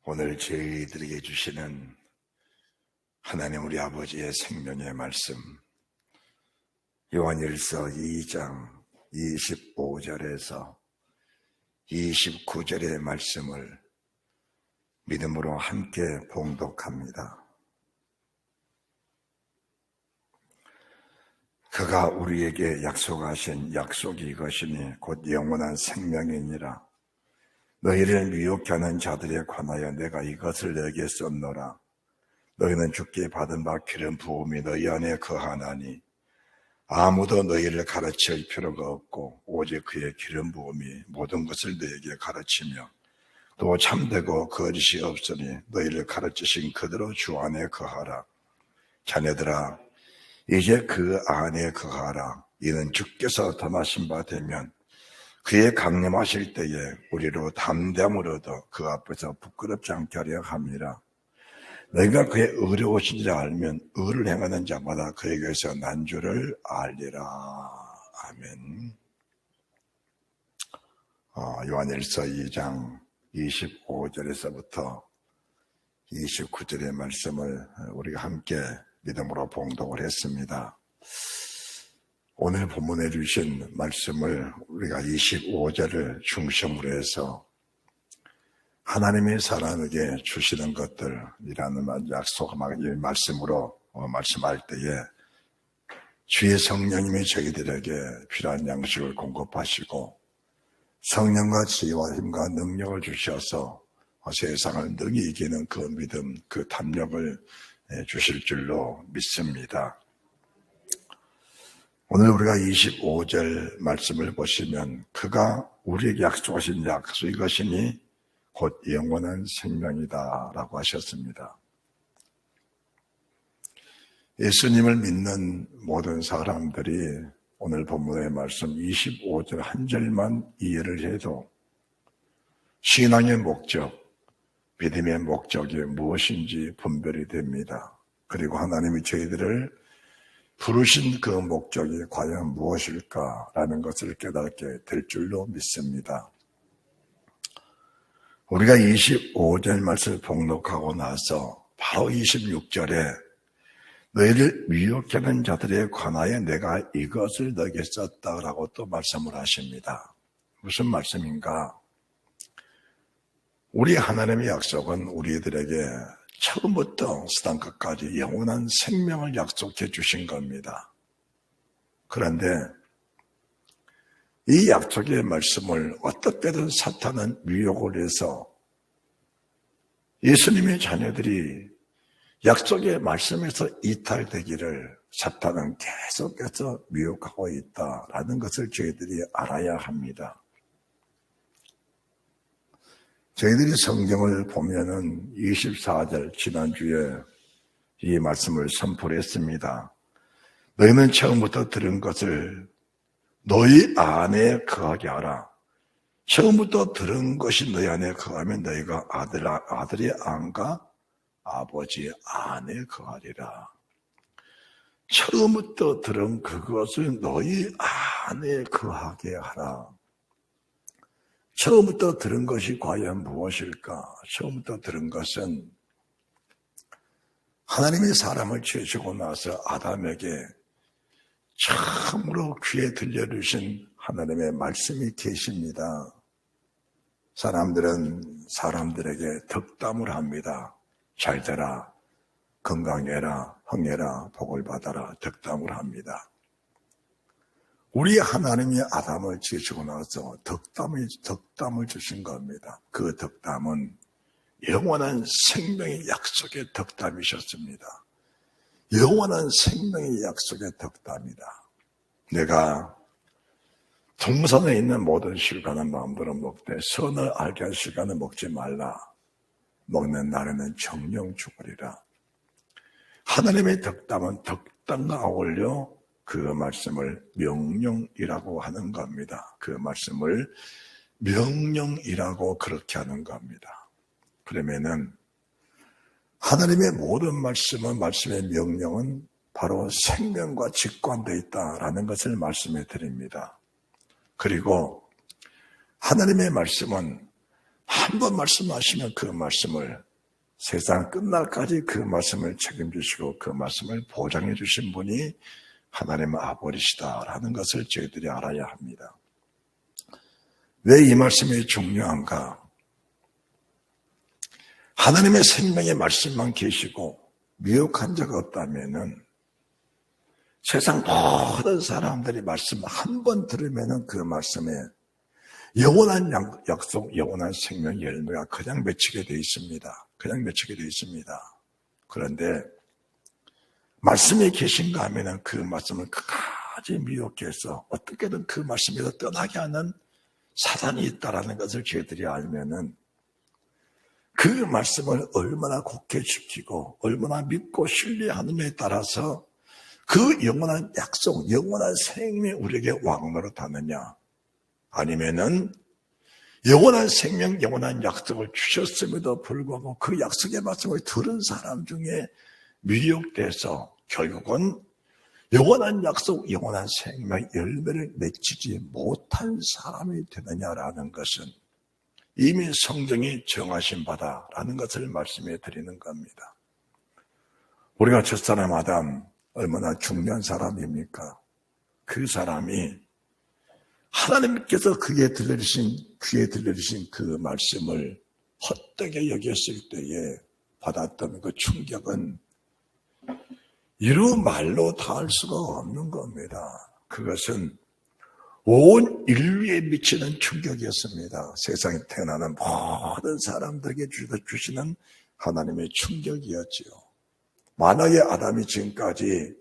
오늘 저희들에게 주시는 하나님 우리 아버지의 생명의 말씀, 요한일서 2장 25절에서 29절의 말씀을 믿음으로 함께 봉독합니다. 그가 우리에게 약속하신 약속이 이것이니 곧 영원한 생명이니라. 너희를 미혹해 하는 자들에 관하여 내가 이것을 너희에게 썼노라. 너희는 주께 받은 바 기름 부음이 너희 안에 거하나니 아무도 너희를 가르칠 필요가 없고 오직 그의 기름 부음이 모든 것을 너희에게 가르치며 또 참되고 거짓이 없으니 너희를 가르치신 그대로 주 안에 거하라. 자네들아 이제 그 안에 거하라. 이는 주께서 떠나신 바 되면 그의 강림하실 때에 우리로 담대함을 얻어 그 앞에서 부끄럽지 않게 하려 함이라. 너희가 그의 의로우신 줄 알면 의를 행하는 자마다 그에게서 난 줄을 알리라. 아멘. 요한일서 2장 25절에서부터 29절의 말씀을 우리가 함께 믿음으로 봉독을 했습니다. 오늘 본문에 주신 말씀을 우리가 25절을 중심으로 해서 하나님의 사람에게 주시는 것들이라는 약속의 말씀으로 말씀할 때에 주의 성령님이 저희들에게 필요한 양식을 공급하시고 성령과 지혜와 힘과 능력을 주셔서 세상을 능히 이기는 그 믿음, 그 담력을 주실 줄로 믿습니다. 오늘 우리가 25절 말씀을 보시면 그가 우리에게 약속하신 약속 이것이니 곧 영원한 생명이다 라고 하셨습니다. 예수님을 믿는 모든 사람들이 오늘 본문의 말씀 25절 한 절만 이해를 해도 신앙의 목적, 믿음의 목적이 무엇인지 분별이 됩니다. 그리고 하나님이 저희들을 부르신 그 목적이 과연 무엇일까라는 것을 깨닫게 될 줄로 믿습니다. 우리가 25절 말씀을 봉독하고 나서 바로 26절에 너희를 미혹해 하는 자들에 관하여 내가 이것을 너에게 썼다라고 또 말씀을 하십니다. 무슨 말씀인가? 우리 하나님의 약속은 우리들에게 처음부터 쓰던 끝까지 영원한 생명을 약속해 주신 겁니다. 그런데 이 약속의 말씀을 어떻게든 사탄은 미혹을 해서 예수님의 자녀들이 약속의 말씀에서 이탈되기를 사탄은 계속해서 미혹하고 있다라는 것을 저희들이 알아야 합니다. 저희들이 성경을 보면은 24절 지난주에 이 말씀을 선포를 했습니다. 너희는 처음부터 들은 것을 너희 안에 거하게 하라. 처음부터 들은 것이 너희 안에 거하면 너희가 아들의 안과 아버지의 안에 거하리라. 처음부터 들은 그것을 너희 안에 거하게 하라. 처음부터 들은 것이 과연 무엇일까? 처음부터 들은 것은 하나님의 사람을 지으시고 나서 아담에게 참으로 귀에 들려주신 하나님의 말씀이 계십니다. 사람들은 사람들에게 덕담을 합니다. 잘 되라, 건강해라, 흥해라, 복을 받아라 덕담을 합니다. 우리 하나님이 아담을 지으시고 나서 덕담을 주신 겁니다. 그 덕담은 영원한 생명의 약속의 덕담이셨습니다. 영원한 생명의 약속의 덕담이다. 내가 동산에 있는 모든 실과는 마음대로 먹되 선을 알게 할 실과는 먹지 말라. 먹는 날에는 정령 죽으리라. 하나님의 덕담은 덕담과 어울려 그 말씀을 명령이라고 하는 겁니다. 그 말씀을 명령이라고 그렇게 하는 겁니다. 그러면은 하나님의 모든 말씀의 명령은 바로 생명과 직관되어 있다라는 것을 말씀해 드립니다. 그리고 하나님의 말씀은 한 번 말씀하시면 그 말씀을 세상 끝날까지 그 말씀을 책임지시고 그 말씀을 보장해 주신 분이 하나님 아버지시다라는 것을 저희들이 알아야 합니다. 왜 이 말씀이 중요한가? 하나님의 생명의 말씀만 계시고 미혹한 적 없다면은 세상 모든 사람들이 말씀 한 번 들으면은 그 말씀에 영원한 약속, 영원한 생명 열매가 그냥 맺히게 되어 있습니다. 그냥 맺히게 되어 있습니다. 그런데 말씀이 계신가 하면은 그 말씀을 끝까지 미혹해서 어떻게든 그 말씀에서 떠나게 하는 사단이 있다라는 것을 저희들이 알면은 그 말씀을 얼마나 굳게 지키고 얼마나 믿고 신뢰하느냐에 따라서 그 영원한 약속, 영원한 생명이 우리에게 왕노릇 하느냐, 아니면은 영원한 생명, 영원한 약속을 주셨음에도 불구하고 그 약속의 말씀을 들은 사람 중에 미혹돼서 결국은 영원한 약속, 영원한 생명 열매를 맺히지 못한 사람이 되느냐라는 것은 이미 성경이 정하신 바다라는 것을 말씀해 드리는 겁니다. 우리가 첫사람 아담 얼마나 중요한 사람입니까? 그 사람이 하나님께서 그에 들려주신, 귀에 들려주신 그 말씀을 헛되게 여겼을 때에 받았던 그 충격은 이루 말로 다할 수가 없는 겁니다. 그것은 온 인류에 미치는 충격이었습니다. 세상에 태어나는 모든 사람들에게 주시는 하나님의 충격이었지요. 만약에 아담이 지금까지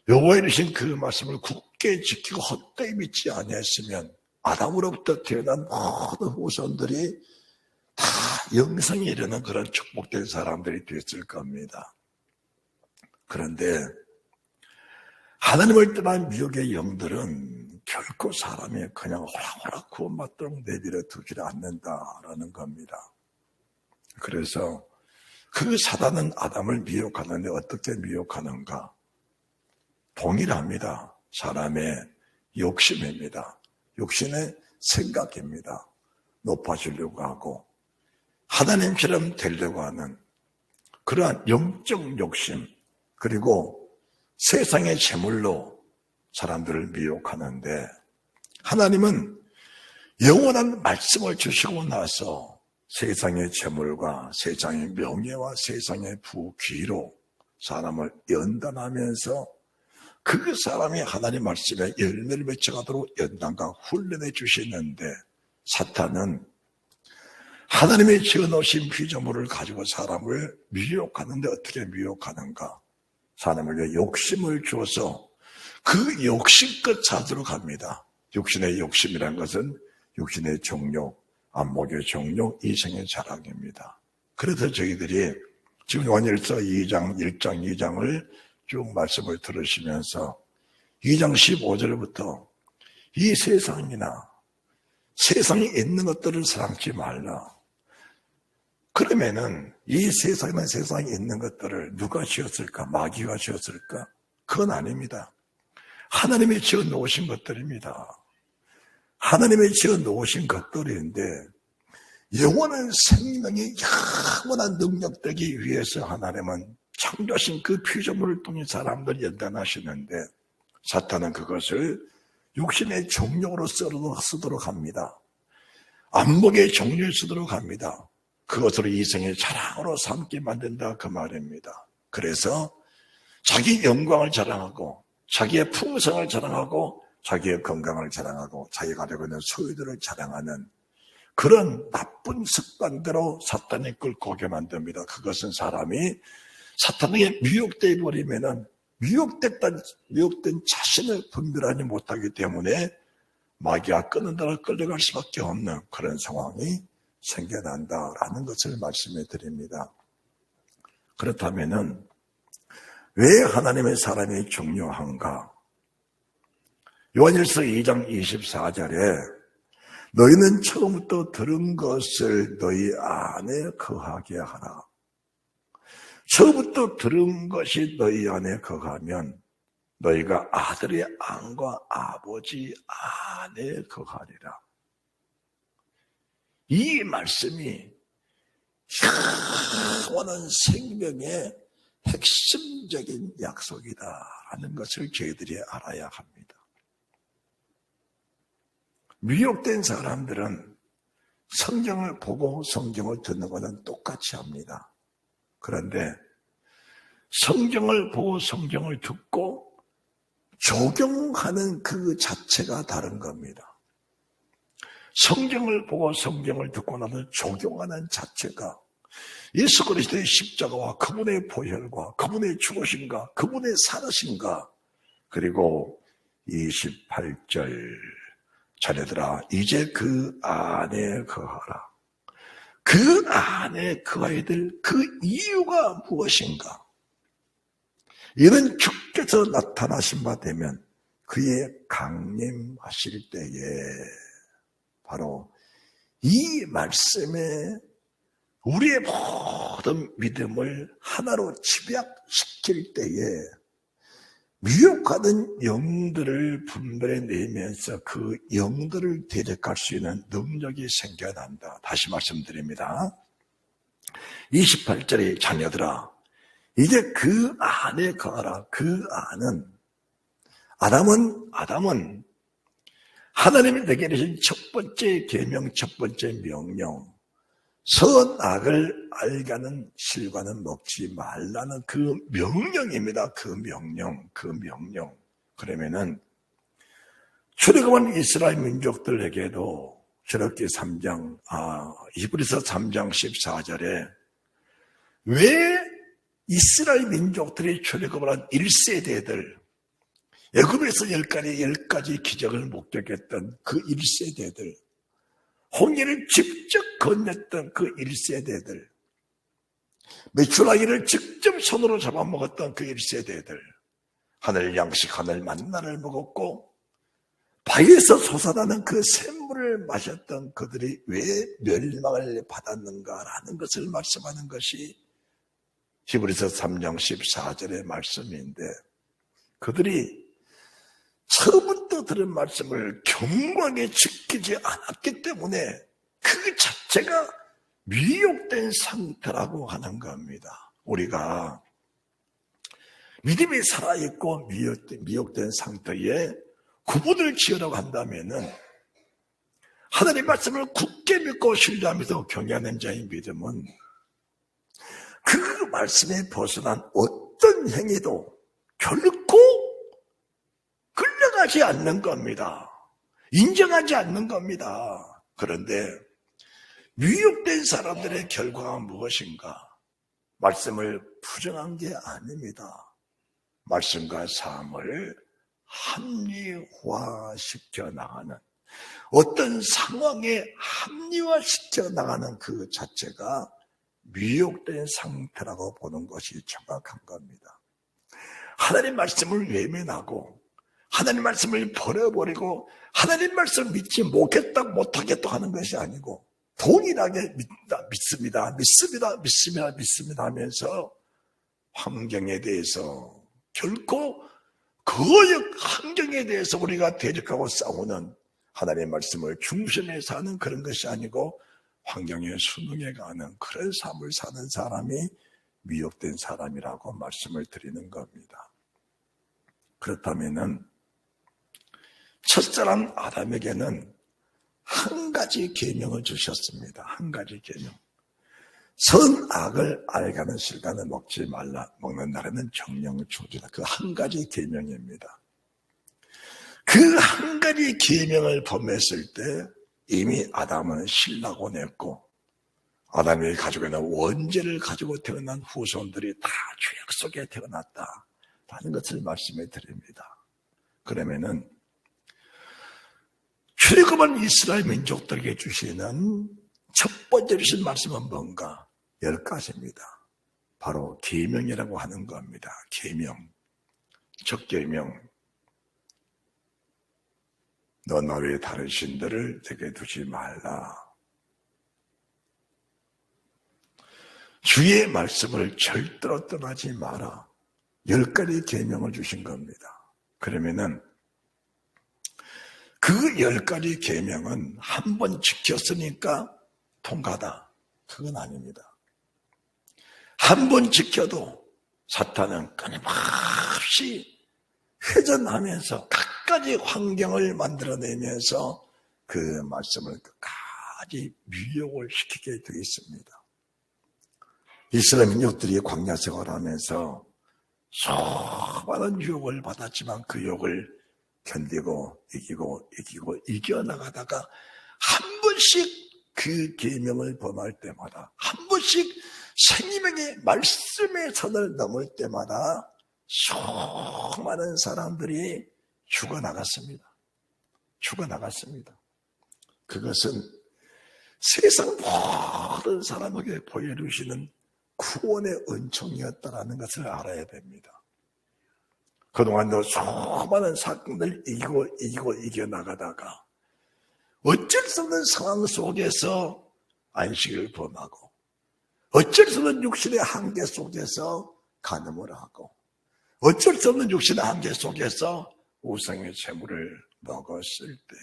여호와의 이르신 그 말씀을 굳게 지키고 헛되이 믿지 아니했으면 아담으로부터 태어난 모든 후손들이 다 영생에 이르는 그런 축복된 사람들이 됐을 겁니다. 그런데 하나님을 떠난 미혹의 영들은 결코 사람이 그냥 호락호락 구원받도록 내버려 두지 않는다라는 겁니다. 그래서 그 사단은 아담을 미혹하는데 어떻게 미혹하는가? 동일합니다. 사람의 욕심입니다. 욕심의 생각입니다. 높아지려고 하고 하나님처럼 되려고 하는 그러한 영적 욕심, 그리고 세상의 재물로 사람들을 미혹하는데 하나님은 영원한 말씀을 주시고 나서 세상의 재물과 세상의 명예와 세상의 부귀로 사람을 연단하면서 그 사람이 하나님 말씀에 열매를 맺혀가도록 연단과 훈련해 주시는데 사탄은 하나님의 지어놓으신 피조물을 가지고 사람을 미혹하는데 어떻게 미혹하는가? 사람에게 욕심을 줘서 그 욕심껏 찾도록 합니다. 육신의 욕심이라는 것은 육신의 정욕, 안목의 정욕, 이생의 자랑입니다. 그래서 저희들이 지금 요한일서 2장, 1장, 2장을 쭉 말씀을 들으시면서 2장 15절부터 이 세상이나 세상에 있는 것들을 사랑치 말라. 그러면은 이 세상이나 세상에 있는 것들을 누가 지었을까? 마귀가 지었을까? 그건 아닙니다. 하나님이 지어 놓으신 것들입니다. 하나님이 지어 놓으신 것들인데 영원한 생명이 영원한 능력 되기 위해서 하나님은 창조하신 그 피조물을 통해 사람들을 연단하시는데 사탄은 그것을 육신의 정욕으로 쓰도록 합니다. 안목의 정욕을 쓰도록 합니다. 그것으로 이생의 자랑으로 삼게 만든다 그 말입니다. 그래서 자기 영광을 자랑하고 자기의 풍성을 자랑하고 자기의 건강을 자랑하고 자기가 가지고 있는 소유들을 자랑하는 그런 나쁜 습관대로 사탄이 끌고 오게 만듭니다. 그것은 사람이 사탄에게 미혹되어 버리면은 미혹된 자신을 분별하지 못하기 때문에 마귀가 끄는 대로 끌려갈 수밖에 없는 그런 상황이 생겨난다라는 것을 말씀해 드립니다. 그렇다면은 왜 하나님의 사람이 중요한가? 요한일서 2장 24절에 너희는 처음부터 들은 것을 너희 안에 거하게 하라. 처음부터 들은 것이 너희 안에 거하면 너희가 아들의 안과 아버지 안에 거하리라. 이 말씀이 영원한 생명의 핵심적인 약속이다라는 것을 저희들이 알아야 합니다. 미혹된 사람들은 성경을 보고 성경을 듣는 것은 똑같이 합니다. 그런데 성경을 보고 성경을 듣고 적용하는 그 자체가 다른 겁니다. 성경을 보고 성경을 듣고 나서 적용하는 자체가 예수 그리스도의 십자가와 그분의 보혈과 그분의 죽으심과 그분의 살으심과 그리고 28절 자녀들아 이제 그 안에 거하라. 그 안에 거해야 될 그 이유가 무엇인가? 이런 주께서 나타나신 바 되면 그의 강림하실 때에 바로 이 말씀에 우리의 모든 믿음을 하나로 집약시킬 때에 미혹하는 영들을 분별해내면서 그 영들을 대적할 수 있는 능력이 생겨난다. 다시 말씀드립니다. 28절에 자녀들아 이제 그 안에 거하라. 그 안은 아담은 하나님이 내게 내신 첫 번째 계명, 첫 번째 명령 선악을 알게 하는 실과는 먹지 말라는 그 명령입니다. 그 명령. 그러면은 출애굽한 이스라엘 민족들에게도 출애굽기 3장, 히브리서 3장 14절에 왜 이스라엘 민족들이 출애굽을 한 1세대들, 애굽에서 10가지 기적을 목격했던 그 1세대들, 홍해를 직접 건넜던 그 1세대들, 메추라기를 직접 손으로 잡아먹었던 그 1세대들, 하늘 양식, 하늘 만나를 먹었고 바위에서 솟아나는 그 샘물을 마셨던 그들이 왜 멸망을 받았는가라는 것을 말씀하는 것이 히브리서 3장 14절의 말씀인데 그들이 처음부터 들은 말씀을 경고하게 지키지 않았기 때문에 그 자체가 미혹된 상태라고 하는 겁니다. 우리가 믿음이 살아있고 미혹된 상태에 구분을 지으라고 한다면은 하나님의 말씀을 굳게 믿고 신뢰하면서 경외하는 자의 믿음은 그 말씀에 벗어난 어떤 행위도 결코 끌려가지 않는 겁니다. 인정하지 않는 겁니다. 그런데 미혹된 사람들의 결과가 무엇인가? 말씀을 부정한 게 아닙니다. 말씀과 삶을 합리화시켜 나가는 어떤 상황에 합리화시켜 나가는 그 자체가 미혹된 상태라고 보는 것이 정확한 겁니다. 하나님 말씀을 외면하고 하나님 말씀을 버려버리고 하나님 말씀을 믿지 못하겠다 하는 것이 아니고 동일하게 믿습니다 하면서 환경에 대해서 결코 그 환경에 대해서 우리가 대적하고 싸우는 하나님의 말씀을 중심에서 하는 그런 것이 아니고 환경에 순응해 가는 그런 삶을 사는 사람이 미혹된 사람이라고 말씀을 드리는 겁니다. 그렇다면은 첫사람 아담에게는 한 가지 계명을 주셨습니다. 한 가지 계명. 선악을 알게 하는 실과는 먹지 말라. 먹는 날에는 정령을 주리라. 그 한 가지 계명입니다. 그 한 가지 계명을 범했을 때 이미 아담은 신라고 냈고 아담이 가지고 있는 원죄를 가지고 태어난 후손들이 다 죄악 속에 태어났다라는 것을 말씀해 드립니다. 그러면은 출애굽한 이스라엘 민족들에게 주시는 첫 번째 주신 말씀은 뭔가? 10가지입니다. 바로 계명이라고 하는 겁니다. 계명. 첫 계명. 너 나 외에 다른 신들을 내게 두지 말라. 주의 말씀을 절대로 떠나지 마라. 10가지 계명을 주신 겁니다. 그러면은 그 10가지 계명은 한 번 지켰으니까 통과다. 그건 아닙니다. 한 번 지켜도 사탄은 끊임없이 회전하면서 갖가지 환경을 만들어내면서 그 말씀을 끝까지 미혹을 시키게 되어 있습니다. 이스라엘 민족들이 광야 생활하면서 수많은 유혹을 받았지만 그 유혹을 견디고 이기고 이겨나가다가 한 번씩 그 계명을 범할 때마다, 한 번씩 생명의 말씀의 선을 넘을 때마다 수많은 사람들이 죽어나갔습니다. 그것은 세상 모든 사람에게 보여주시는 구원의 은총이었다는 것을 알아야 됩니다. 그동안도 수많은 사건을 이겨나가다가 어쩔 수 없는 상황 속에서 안식을 범하고, 어쩔 수 없는 육신의 한계 속에서 간음을 하고, 어쩔 수 없는 육신의 한계 속에서 우상의 재물을 먹었을 때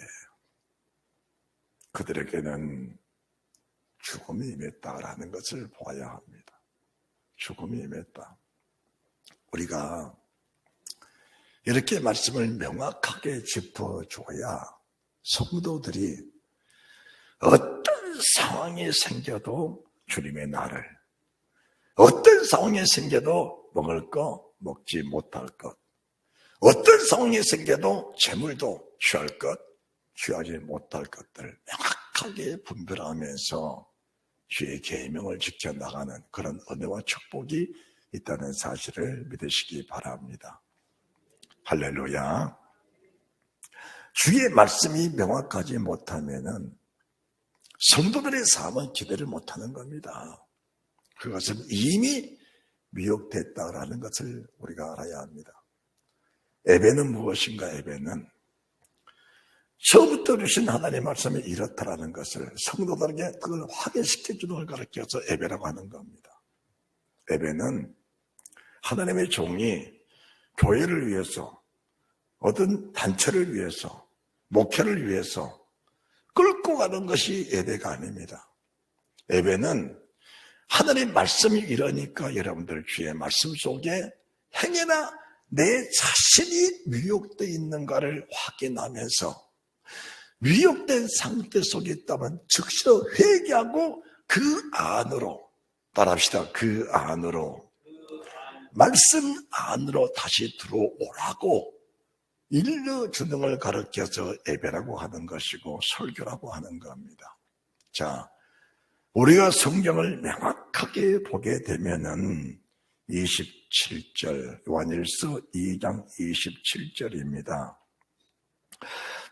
그들에게는 죽음이 임했다라는 것을 보아야 합니다. 죽음이 임했다. 우리가 이렇게 말씀을 명확하게 짚어줘야 성도들이 어떤 상황이 생겨도 주님의 날을, 어떤 상황이 생겨도 먹을 것, 먹지 못할 것, 어떤 상황이 생겨도 재물도 취할 것, 취하지 못할 것들을 명확하게 분별하면서 주의 계명을 지켜나가는 그런 은혜와 축복이 있다는 사실을 믿으시기 바랍니다. 할렐루야. 주의 말씀이 명확하지 못하면은 성도들의 삶은 기대를 못하는 겁니다. 그것은 이미 미혹됐다라는 것을 우리가 알아야 합니다. 예배는 무엇인가? 예배는 처음부터 주신 하나님의 말씀이 이렇다라는 것을 성도들에게 그걸 확인시켜주는 걸 가르쳐서 예배라고 하는 겁니다. 예배는 하나님의 종이 교회를 위해서, 어떤 단체를 위해서, 목회를 위해서 끌고 가는 것이 예배가 아닙니다. 예배는 하나님 말씀이 이러니까 여러분들 주의 말씀 속에 행여나 내 자신이 미혹되어 있는가를 확인하면서 미혹된 상태 속에 있다면 즉시로 회개하고 그 안으로, 따라합시다. 그 안으로, 말씀 안으로 다시 들어오라고 일러주는 걸 가르쳐서 예배라고 하는 것이고 설교라고 하는 겁니다. 자, 우리가 성경을 명확하게 보게 되면은 27절, 요한일서 2장 27절입니다.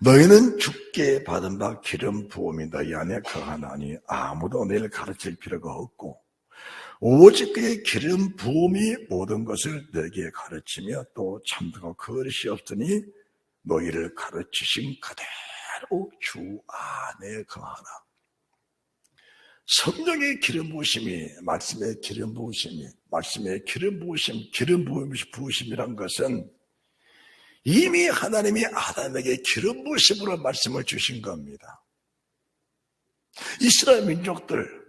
너희는 주께 받은 바 기름 부음이 너희 안에 거하나니 아무도 너희를 가르칠 필요가 없고 오직 그의 기름 부음이 모든 것을 너희에게 가르치며 또 참되고 거짓이 없으니 너희를 가르치신 그대로 주 안에 거하라. 성령의 기름 부으심이, 말씀의 기름 부으심이, 말씀의 기름 부으심, 기름 부으심이란 것은 이미 하나님이 아담에게 기름 부으심으로 말씀을 주신 겁니다. 이스라엘 민족들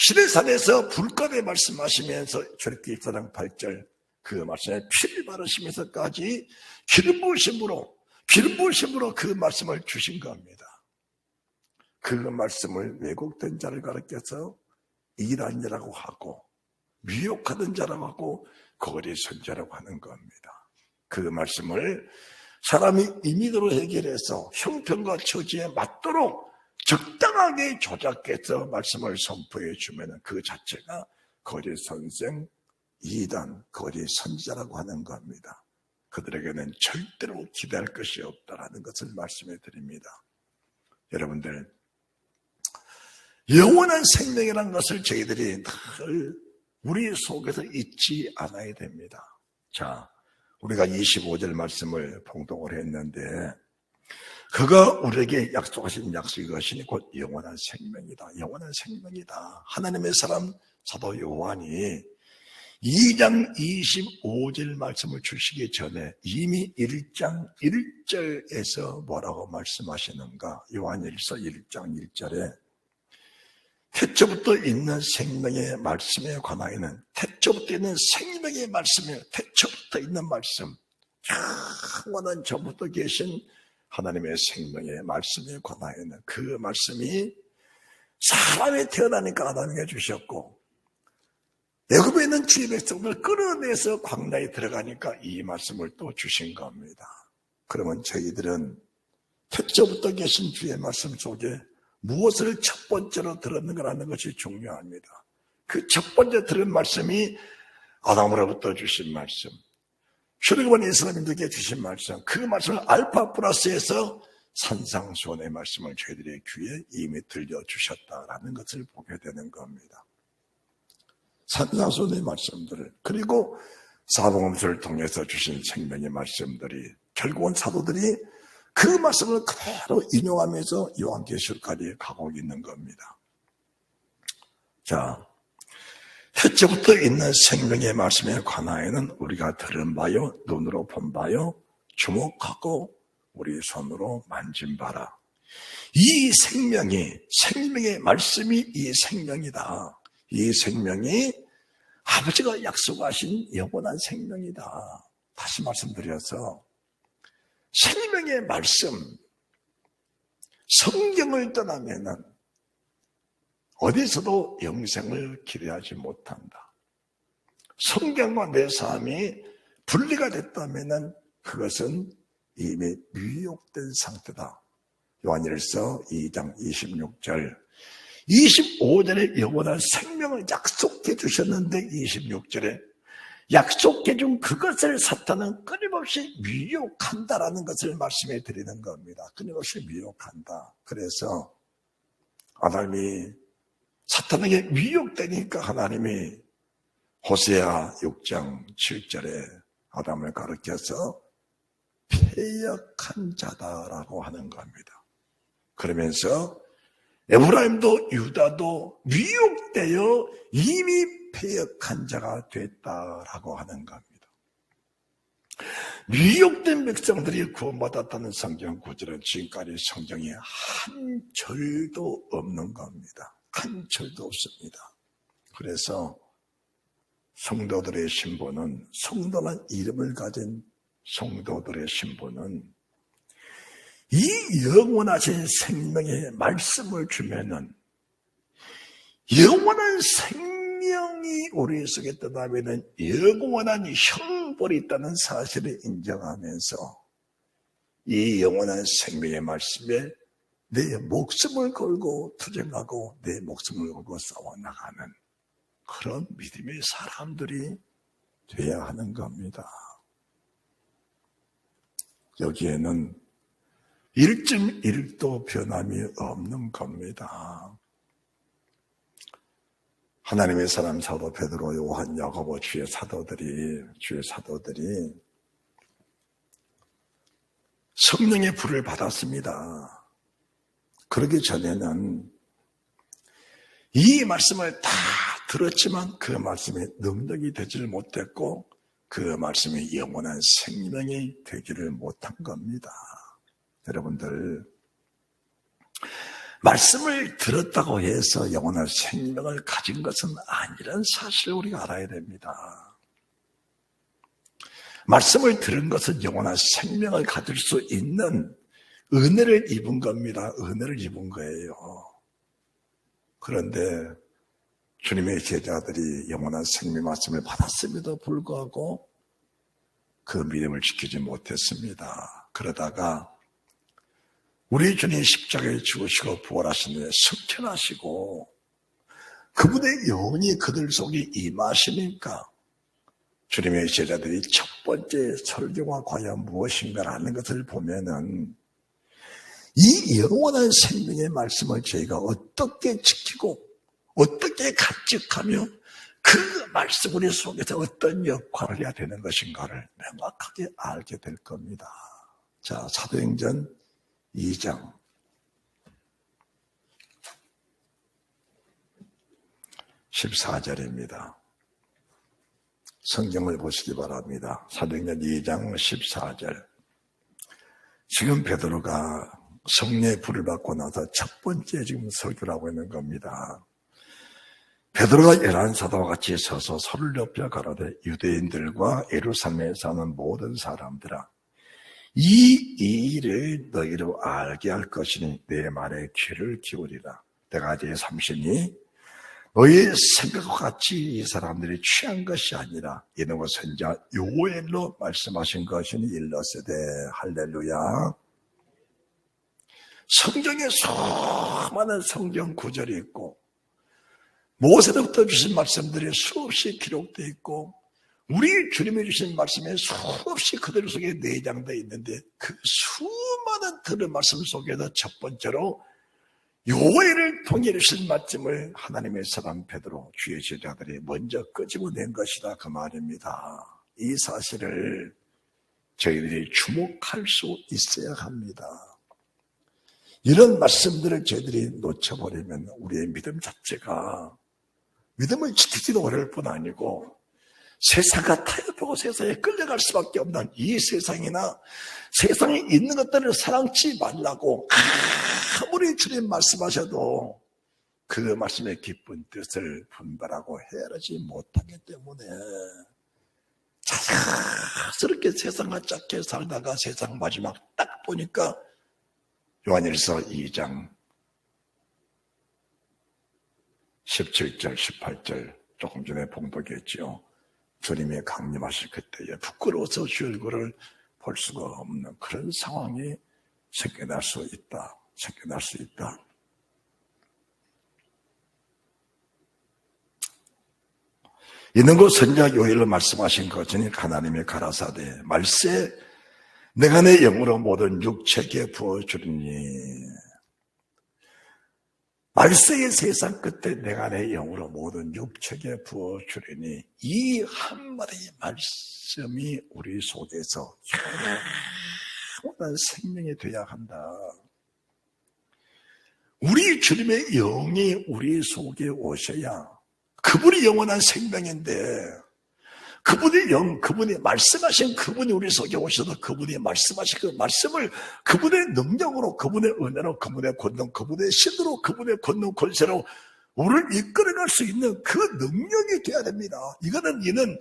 시내산에서 불가에 말씀하시면서 저렇게 1사장 8절 그 말씀에 피를 바르시면서까지 기름 부으심으로 그 말씀을 주신 겁니다. 그 말씀을 왜곡된 자를 가르쳐서 이란 자라고 하고 미혹하던 자라고 하고 거짓 선자라고 하는 겁니다. 그 말씀을 사람이 임의대로 해결해서 형편과 처지에 맞도록 적당하게 조작해서 말씀을 선포해 주면 그 자체가 거짓 선생, 이단, 거짓 선지자라고 하는 겁니다. 그들에게는 절대로 기대할 것이 없다라는 것을 말씀해 드립니다. 여러분들, 영원한 생명이라는 것을 저희들이 늘 우리 속에서 잊지 않아야 됩니다. 자, 우리가 25절 말씀을 봉독을 했는데 그가 우리에게 약속하신 약속이 것이니 곧 영원한 생명이다. 영원한 생명이다. 하나님의 사람 사도 요한이 2장 25절 말씀을 주시기 전에 이미 1장 1절에서 뭐라고 말씀하시는가? 요한일서 1장 1절에 태초부터 있는 생명의 말씀에 관하여는 태초부터 있는 생명의 말씀에 태초부터 있는 말씀, 영원한 전부터 계신 하나님의 생명의 말씀에 관하여는 그 말씀이 사람이 태어나니까 아담에게 주셨고 애굽에 있는 주의 백성을 끌어내서 광야에 들어가니까 이 말씀을 또 주신 겁니다. 그러면 저희들은 태초부터 계신 주의 말씀 속에 무엇을 첫 번째로 들었는가라는 것이 중요합니다. 그 첫 번째 들은 말씀이 아담으로부터 주신 말씀, 출애굽한 이스라엘민들에게 주신 말씀, 그 말씀을 알파 플러스에서 산상수훈의 말씀을 저희들의 귀에 이미 들려주셨다라는 것을 보게 되는 겁니다. 산상수훈의 말씀들을, 그리고 사복음서를 통해서 주신 생명의 말씀들이 결국은 사도들이 그 말씀을 그대로 인용하면서 요한계시록까지 가고 있는 겁니다. 자, 태초부터 있는 생명의 말씀에 관하여는 우리가 들은 바요, 눈으로 본 바요, 주목하고 우리 손으로 만진 바라. 이 생명의 말씀이 이 생명이다. 이 생명이 아버지가 약속하신 영원한 생명이다. 다시 말씀드려서 생명의 말씀, 성경을 떠나면은 어디서도 영생을 기대하지 못한다. 성경과 내 삶이 분리가 됐다면은 그것은 이미 미혹된 상태다. 요한일서 2장 26절, 25절에 영원한 생명을 약속해 주셨는데 26절에 약속해 준 그것을 사탄은 끊임없이 미혹한다라는 것을 말씀해 드리는 겁니다. 끊임없이 미혹한다. 그래서 아담이 사탄에게 미혹되니까 하나님이 호세아 6장 7절에 아담을 가르쳐서 패역한 자다라고 하는 겁니다. 그러면서 에브라임도 유다도 미혹되어 이미 패역한 자가 됐다라고 하는 겁니다. 미혹된 백성들이 구원받았다는 성경 구절은 지금까지 성경에 한 절도 없는 겁니다. 한 절도 없습니다. 그래서 성도들의 신분은, 성도란 이름을 가진 성도들의 신분은 이 영원하신 생명의 말씀을 주면은 영원한 생명이 우리 속에 떠나면은 영원한 형벌이 있다는 사실을 인정하면서 이 영원한 생명의 말씀에 내 목숨을 걸고 투쟁하고 내 목숨을 걸고 싸워나가는 그런 믿음의 사람들이 돼야 하는 겁니다. 여기에는 1.1도 변함이 없는 겁니다. 하나님의 사람 사도 베드로, 요한, 야고보 주의 사도들이 성령의 불을 받았습니다. 그러기 전에는 이 말씀을 다 들었지만 그 말씀이 능력이 되지를 못했고 그 말씀이 영원한 생명이 되지를 못한 겁니다. 여러분들, 말씀을 들었다고 해서 영원한 생명을 가진 것은 아니라는 사실을 우리가 알아야 됩니다. 말씀을 들은 것은 영원한 생명을 가질 수 있는 은혜를 입은 겁니다. 은혜를 입은 거예요. 그런데 주님의 제자들이 영원한 생명 말씀을 받았음에도 불구하고 그 믿음을 지키지 못했습니다. 그러다가 우리 주님 십자가에 죽으시고 부활하신 후에 승천하시고 그분의 영이 그들 속에 임하시니까 주님의 제자들이 첫 번째 설교가 과연 무엇인가라는 것을 보면은 이 영원한 생명의 말씀을 저희가 어떻게 지키고 어떻게 간직하며 그 말씀 우리 속에서 어떤 역할을 해야 되는 것인가를 명확하게 알게 될 겁니다. 자, 사도행전 2장 14절입니다. 성경을 보시기 바랍니다. 사도행전 2장 14절. 지금 베드로가 성령의 불을 받고 나서 첫 번째 지금 설교를 하고 있는 겁니다. 베드로가 11사도와 같이 서서 손을 높여 가로되 유대인들과 예루살렘에 사는 모든 사람들아, 이 일을 너희로 알게 할 것이니 내 말에 귀를 기울이라. 내가 이제 삼신이 너희의 생각과 같이 이 사람들이 취한 것이 아니라 이놈의 선자 요엘로 말씀하신 것이니 일러세되. 할렐루야. 성경에 수많은 성경 구절이 있고 모세로부터 주신 말씀들이 수없이 기록되어 있고 우리 주님이 주신 말씀에 수없이 그들 속에 내장되어 있는데 그 수많은 들은 말씀 속에서 첫 번째로 요엘을 통해 주신 말씀을 하나님의 사람 베드로 주의 제자들이 먼저 끄집어낸 것이다, 그 말입니다. 이 사실을 저희들이 주목할 수 있어야 합니다. 이런 말씀들을 저희들이 놓쳐버리면 우리의 믿음 자체가 믿음을 지키기도 어려울 뿐 아니고 세상과 타협하고 세상에 끌려갈 수밖에 없는 이 세상이나 세상에 있는 것들을 사랑치 말라고 아무리 주님 말씀하셔도 그 말씀의 깊은 뜻을 분별하고 헤아리지 못하기 때문에 자연스럽게 세상과 짝게 살다가 세상 마지막 딱 보니까 요한일서 2장 17절 18절 조금 전에 봉독했죠. 주님이 강림하실 그때에 부끄러워서 주 얼굴을 볼 수가 없는 그런 상황이 생겨날 수 있다. 있는 것 선지자 요엘로 말씀하신 것이니 하나님의 가라사대 말세 내가 내 영으로 모든 육체에 부어주리니. 말세의 세상 끝에 내가 내 영으로 모든 육체에 부어주리니 이 한마디의 말씀이 우리 속에서 영원한 생명이 되어야 한다. 우리 주님의 영이 우리 속에 오셔야 그분이 영원한 생명인데 그분의 영, 그분이 말씀하신 그분이 우리 속에 오셔서 그분이 말씀하신 그 말씀을 그분의 능력으로, 그분의 은혜로, 그분의 권능, 그분의 신으로, 그분의 권능, 권세로 우리를 이끌어갈 수 있는 그 능력이 돼야 됩니다. 이는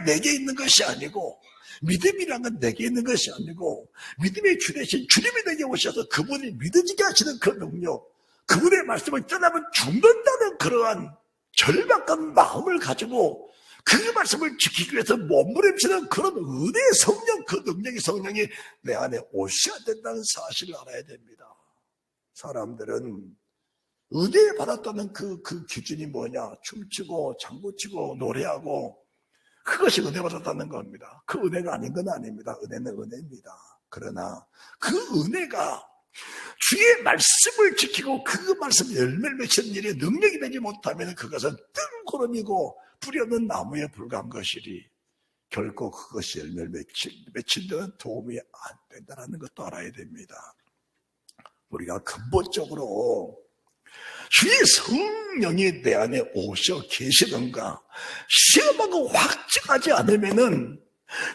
내게 있는 것이 아니고 믿음이란 건 내게 있는 것이 아니고 믿음의 주 대신 주님이 내게 오셔서 그분이 믿어지게 하시는 그 능력, 그분의 말씀을 떠나면 죽는다는 그러한 절박한 마음을 가지고 그 말씀을 지키기 위해서 몸부림치는 그런 은혜의 성령, 그 능력의 성령이 내 안에 오셔야 된다는 사실을 알아야 됩니다. 사람들은 은혜 받았다는 그 기준이 뭐냐? 춤추고 장구치고 노래하고 그것이 은혜 받았다는 겁니다. 그 은혜가 아닌 건 아닙니다. 은혜는 은혜입니다. 그러나 그 은혜가 주의 말씀을 지키고 그 말씀 열매를 맺히는 일에 능력이 되지 못하면 그것은 뜬구름이고 뿌리 없는 나무에 불과한 것이리 결코 그것이 열매를 맺힌 데는 도움이 안 된다는 것도 알아야 됩니다. 우리가 근본적으로 주의 성령이 내 안에 오셔 계시던가 시험하고 확증하지 않으면은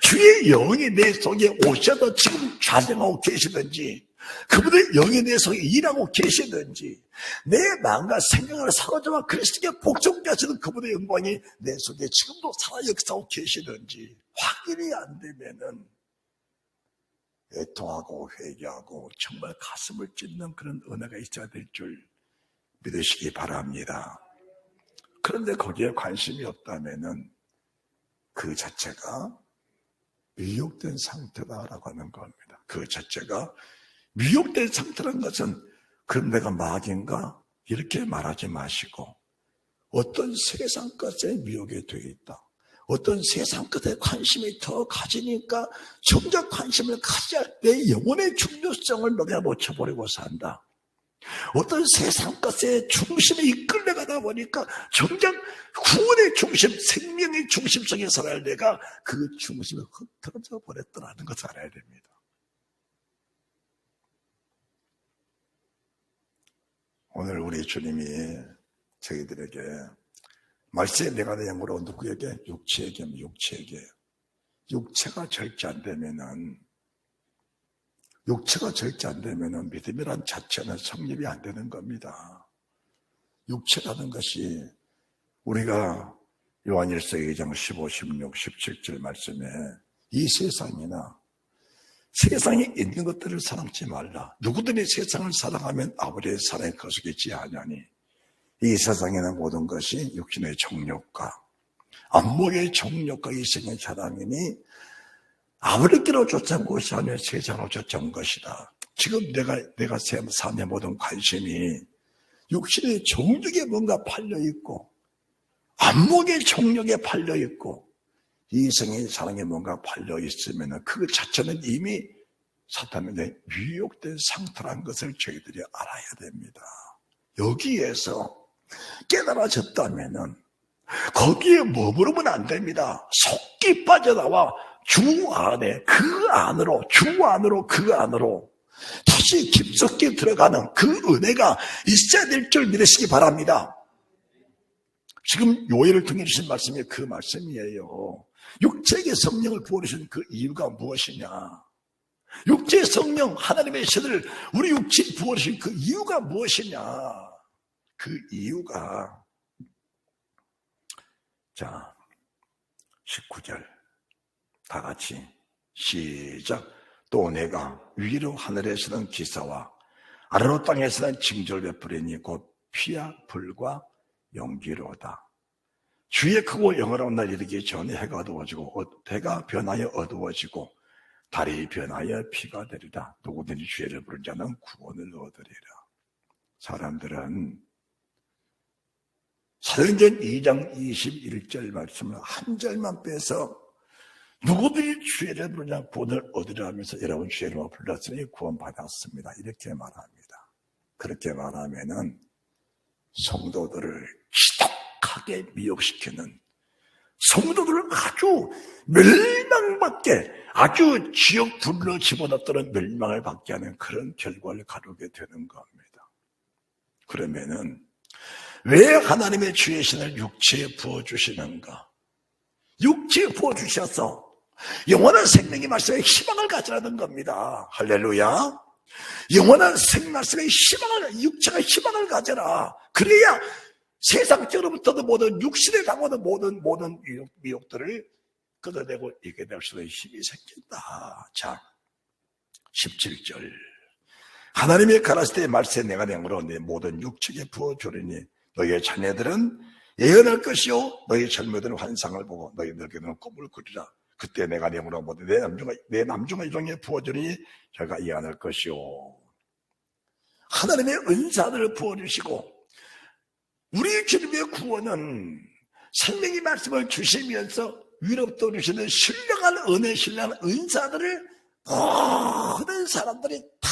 주의 영이 내 속에 오셔서 지금 좌정하고 계시든지 그분의 영이 내 속에 일하고 계시든지 내 마음과 생각을 사로잡아 그리스도께 복종케 하시는 그분의 영광이 내 속에 지금도 살아 역사하고 계시든지 확인이 안 되면은 애통하고 회개하고 정말 가슴을 찢는 그런 은혜가 있어야 될 줄 믿으시기 바랍니다. 그런데 거기에 관심이 없다면은 그 자체가 미혹된 상태다라고 하는 겁니다. 그 자체가 미혹된 상태라는 것은 그럼 내가 마귀인가? 이렇게 말하지 마시고 어떤 세상 것에 미혹이 되어 있다. 어떤 세상 것에 관심이 더 가지니까 정작 관심을 가져야 내 영혼의 중요성을 내가 놓쳐버리고 산다. 어떤 세상 것에 중심이 이끌려가다 보니까 정작 구원의 중심, 생명의 중심성에 살아야 내가 그 중심을 흐트러져 버렸더라는 것을 알아야 됩니다. 오늘 우리 주님이 저희들에게 말세에 내가 내 영으로 누구에게? 육체에게 육체가 절제 안 되면은 믿음이란 자체는 성립이 안 되는 겁니다. 육체라는 것이 우리가 요한일서 2장 15, 16, 17절 말씀에 이 세상이나 세상에 있는 것들을 사랑지 말라. 누구든지 세상을 사랑하면 아버지의 사랑에 거스르지 아니하니 이 세상에는 모든 것이 육신의 정욕과 안목의 정욕과 이생의 사랑이니 아버지께로 쫓아온 것이 아니라 세상으로 쫓아온 것이다. 지금 내가 삶의 모든 관심이 육신의 정욕에 뭔가 팔려있고 안목의 정욕에 팔려있고 이성의 사랑에 뭔가 팔려있으면 그 자체는 이미 사탄의 미혹된 상태라는 것을 저희들이 알아야 됩니다. 여기에서 깨달아졌다면 거기에 머무르면 안 됩니다. 속기 빠져나와 주 안에 주 안으로 다시 깊숙이 들어가는 그 은혜가 있어야 될 줄 믿으시기 바랍니다. 지금 요엘을 통해 주신 말씀이 그 말씀이에요. 육체의 성령을 부어주신 그 이유가 무엇이냐? 육체의 성령 하나님의 신을 우리 육체에 부어주신 그 이유가 무엇이냐? 그 이유가 자 19절 다 같이 시작. 또 내가 위로 하늘에서는 기사와 아래로 땅에서는 징조를 베푸리니 곧 피와 불과 연기로다. 주의 크고 영원한 날 이르기 전에 해가 어두워지고 해가 변하여 어두워지고 달이 변하여 피가 되리라. 누구든지 주의를 부른 자는 구원을 얻으리라. 사람들은 사도행전 2장 21절 말씀을 한 절만 빼서 누구든지 주의를 부른 자는 구원을 얻으리라 하면서 여러분 주의 이름으로 불렀으니 구원받았습니다. 이렇게 말합니다. 그렇게 말하면은 성도들을 지독하게 미혹시키는, 성도들을 아주 멸망받게, 아주 지옥 불로 집어넣도록 멸망을 받게 하는 그런 결과를 가르게 되는 겁니다. 그러면은 왜 하나님의 주의 신을 육체에 부어주시는가? 육체에 부어주셔서 영원한 생명의 말씀에 희망을 가지라는 겁니다. 할렐루야. 영원한 생명 말씀에 육체가 희망을 가져라. 그래야 세상적으로부터도 모든 육신에 당하는 모든 미혹들을 끊어내고 이겨낼 수 있는 힘이 생긴다. 자, 17절. 하나님의 가라사대 말세 내가 능으로 내 모든 육체에 부어주리니 너희의 자녀들은 예언할 것이요 너희 젊은이들은 환상을 보고 너희 늙은이들은 꿈을 꾸리라. 그때 내가 능으로 모든 내 남중의 이종에 부어주리니 저희가 예언할 것이요. 하나님의 은사들을 부어주시고 우리 주님의 구원은 생명의 말씀을 주시면서 위로부터 주시는 신령한 은혜, 신령한 은사들을 모든 사람들이 다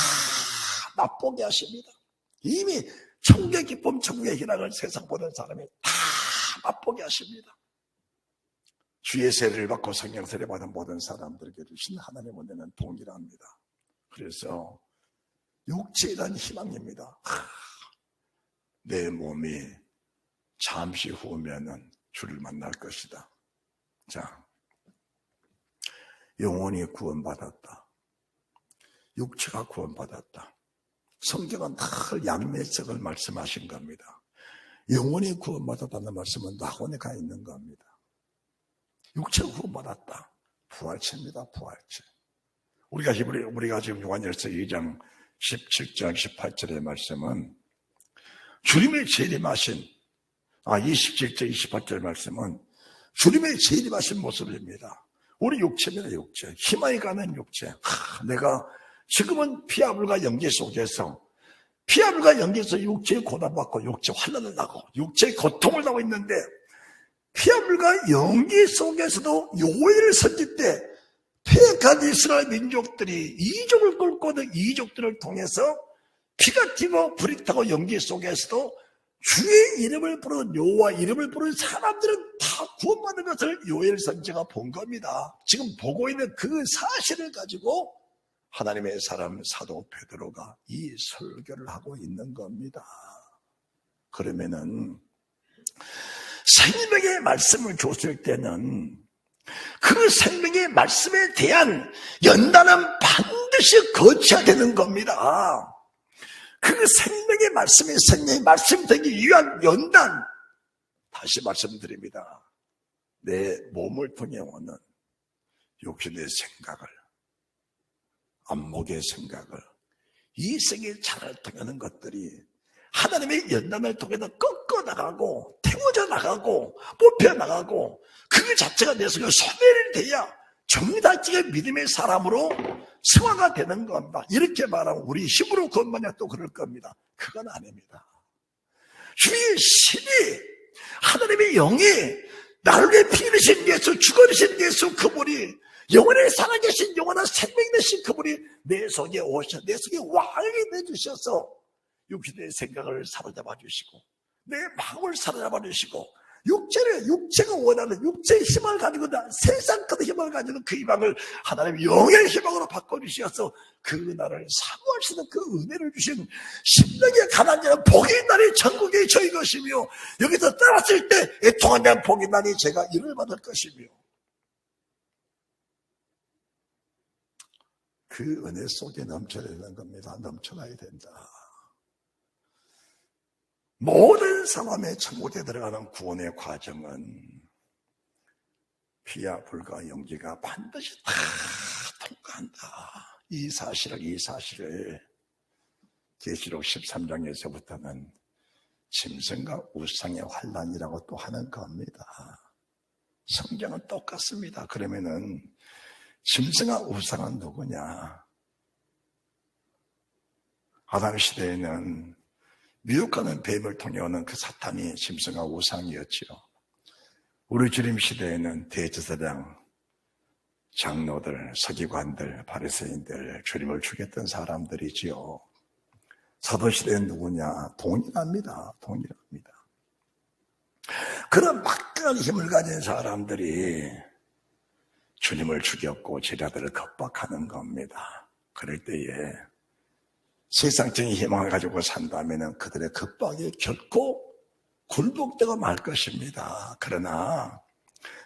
맛보게 하십니다. 이미 천국의 기쁨, 천국의 희락을 세상 보는 사람이 다 맛보게 하십니다. 주의 세례를 받고 성령 세례 받은 모든 사람들에게 주신 하나님의 은혜는 동일합니다. 그래서 육체에 대한 희망입니다. 내 몸이 잠시 후면은 주를 만날 것이다. 자, 영혼이 구원받았다. 육체가 구원받았다. 성경은 늘 양면성을 말씀하신 겁니다. 영혼이 구원받았다는 말씀은 낙원에 가 있는 겁니다. 육체가 구원받았다. 부활체입니다. 부활체. 우리가 지금 요한일서 2장 17절 18절의 말씀은 주님의 재림하신 27절 28절 말씀은 주님의 재림하신 모습입니다. 우리 육체입니다. 육체. 희망이 가는 육체. 내가 지금은 피와 불과 연기 속에서 육체의 고난받고 육체 환난을 나고 육체의 고통을 나고 있는데 피와 불과 연기 속에서도 요엘을 선지 때 패역한 이스라엘 민족들이 이족을 꿇고 있는 이족들을 통해서 피가 튀고 불이 타고 연기 속에서도 주의 이름을 부르는 여호와 이름을 부르는 사람들은 다 구원받는 것을 요엘 선지가 본 겁니다. 지금 보고 있는 그 사실을 가지고 하나님의 사람 사도 베드로가 이 설교를 하고 있는 겁니다. 그러면은 생명의 말씀을 줬을 때는 그 생명의 말씀에 대한 연단은 반드시 거쳐야 되는 겁니다. 그 생명의 말씀이 생명의 말씀 되기 위한 연단 다시 말씀드립니다. 내 몸을 통해 오는 육신의 생각을, 안목의 생각을, 이성의 자를 통하는 것들이 하나님의 연단을 통해서 꺾어나가고 태워져 나가고 뽑혀나가고 그 자체가 내 속에 소멸돼야 정답지게 믿음의 사람으로 승화가 되는 겁니다. 이렇게 말하면 우리 힘으로 건마냐 또 그럴 겁니다. 그건 아닙니다. 주의 신이, 하나님의 영이, 나를 위해 피 흘리신 예수, 죽어주신 예수 그분이, 영원히 살아계신 영원한 생명 되신 그분이 내 속에 오셔, 내 속에 왕이 되주셔서 육신의 생각을 사로잡아 주시고 내 마음을 사로잡아 주시고 육체가 원하는 육체의 희망을 가지고 세상 큰 희망을 가지고 그 희망을 하나님의 영의 희망으로 바꿔주셔서 그 나를 사모할 수 있는 그 은혜를 주신 심령의 가난한 자는 복이 있나니 천국에 저희 것이며 여기서 떠났을 때 애통한 자는 복이 있나니 제가 이를 받을 것이며 그 은혜 속에 넘쳐야 되는 겁니다. 넘쳐나야 된다. 모든 사람의 천국에 들어가는 구원의 과정은 피와 불과 연기가 반드시 다 통과한다. 이 사실을 계시록 13장에서부터는 짐승과 우상의 환난이라고 또 하는 겁니다. 성경은 똑같습니다. 그러면은 짐승과 우상은 누구냐? 아담 시대에는 미혹하는 뱀을 통해 오는 그 사탄이 짐승과 우상이었지요. 우리 주님 시대에는 대제사장, 장로들, 서기관들, 바리새인들, 주님을 죽였던 사람들이지요. 사도 시대는 누구냐? 동일합니다. 그런 막강한 힘을 가진 사람들이 주님을 죽였고 제자들을 겁박하는 겁니다. 그럴 때에 세상적인 희망을 가지고 산다면 그들의 겁박이 결코 굴복되고 말 것입니다. 그러나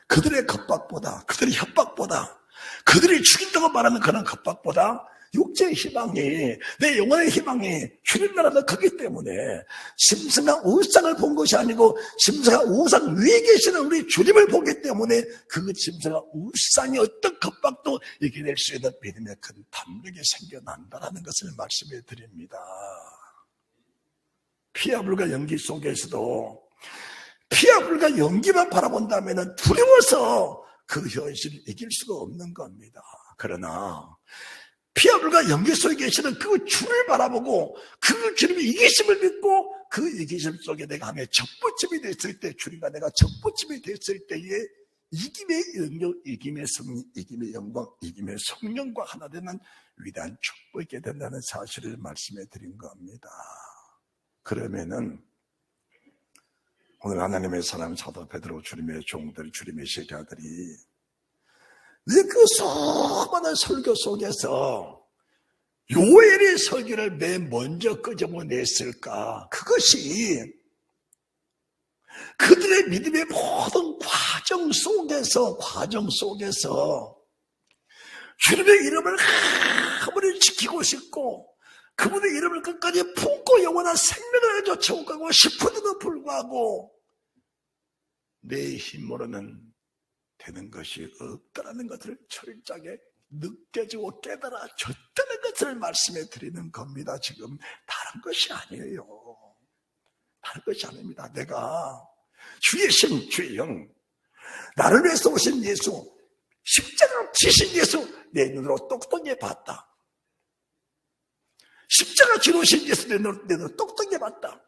그들의 겁박보다, 그들의 협박보다, 그들이 죽인다고 말하는 그런 겁박보다 육체의 희망이, 내 영혼의 희망이 주님 나라가 크기 때문에 짐승과 우상을 본 것이 아니고 짐승과 우상 위에 계시는 우리 주님을 보기 때문에 그 짐승과 우상이 어떤 겁박도 이겨낼 수 있는 믿음의 큰 담력이 생겨난다는 것을 말씀해 드립니다. 피와 불과 연기 속에서도 피와 불과 연기만 바라본다면 두려워서 그 현실을 이길 수가 없는 겁니다. 그러나 피와 불과 연기 속에 계시는 그 주를 바라보고 그 주님의 이기심을 믿고 그 이기심 속에 내가 하나의 접붙임이 됐을 때, 주님과 내가 접붙임이 됐을 때에 이김의 영역, 이김의 성령, 이김의 영광, 이김의 성령과 하나 되는 위대한 축복이 있게 된다는 사실을 말씀해 드린 겁니다. 그러면은 오늘 하나님의 사람 사도 베드로, 주님의 종들, 주님의 제자들이 왜 그 수많은 설교 속에서 요엘의 설교를 맨 먼저 끄집어냈을까? 그것이 그들의 믿음의 모든 과정 속에서 주님의 이름을 아무리 지키고 싶고 그분의 이름을 끝까지 품고 영원한 생명을 쫓아오고 싶은데도 불구하고 내 힘으로는 되는 것이 없다는 것을 철저하게 느껴지고 깨달아졌다는 것을 말씀해 드리는 겁니다. 지금 다른 것이 아니에요. 다른 것이 아닙니다. 내가 주의 신, 주의 영, 나를 위해서 오신 예수, 십자가로 지신 예수 내 눈으로 똑똑히 봤다. 십자가 지르신 예수 내 눈으로 똑똑히 봤다.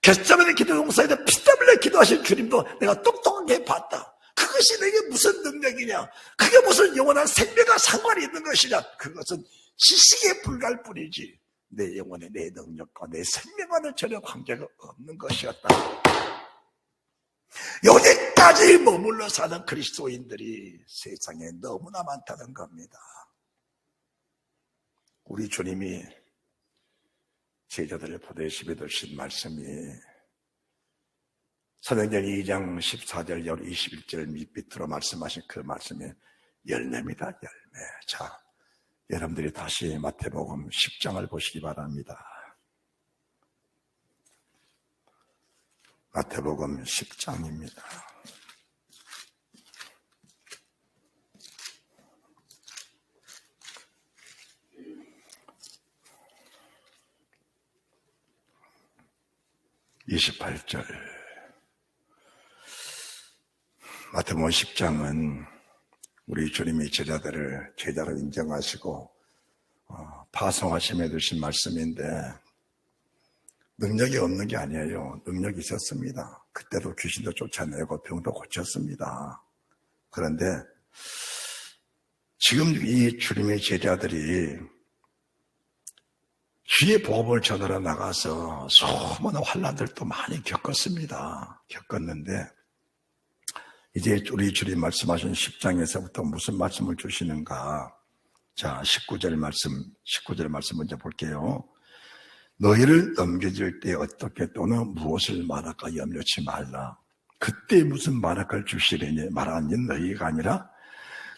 겟세마네 기도 용사에서 피땀 흘려 기도하신 주님도 내가 똑똑하게 봤다. 그것이 내게 무슨 능력이냐? 그게 무슨 영원한 생명과 상관이 있는 것이냐? 그것은 지식에 불과할 뿐이지 내 영혼의 내 능력과 내 생명과는 전혀 관계가 없는 것이었다. 여기까지 머물러 사는 그리스도인들이 세상에 너무나 많다는 겁니다. 우리 주님이 제자들을 보내시며 주신 말씀이 사도행전 2장 14절 21절 밑으로 말씀하신 그 말씀이 열매입니다. 열매. 자, 여러분들이 다시 마태복음 10장을 보시기 바랍니다. 마태복음 10장입니다. (28절) 마태복음 10장은 우리 주님이 제자를 인정하시고 파송하심에 두신 말씀인데, 능력이 없는 게 아니에요. 능력이 있었습니다. 그때도 귀신도 쫓아내고 병도 고쳤습니다. 그런데 지금 이 주님의 제자들이 주의 복음을 전하러 나가서 수많은 환난들도 많이 겪었는데, 이제 우리 주님 말씀하신 10장에서부터 무슨 말씀을 주시는가? 자, 19절 말씀 먼저 볼게요. 너희를 넘겨줄 때 어떻게 또는 무엇을 말할까 염려치 말라. 그때 무슨 말할까 주시려니 말하니 너희가 아니라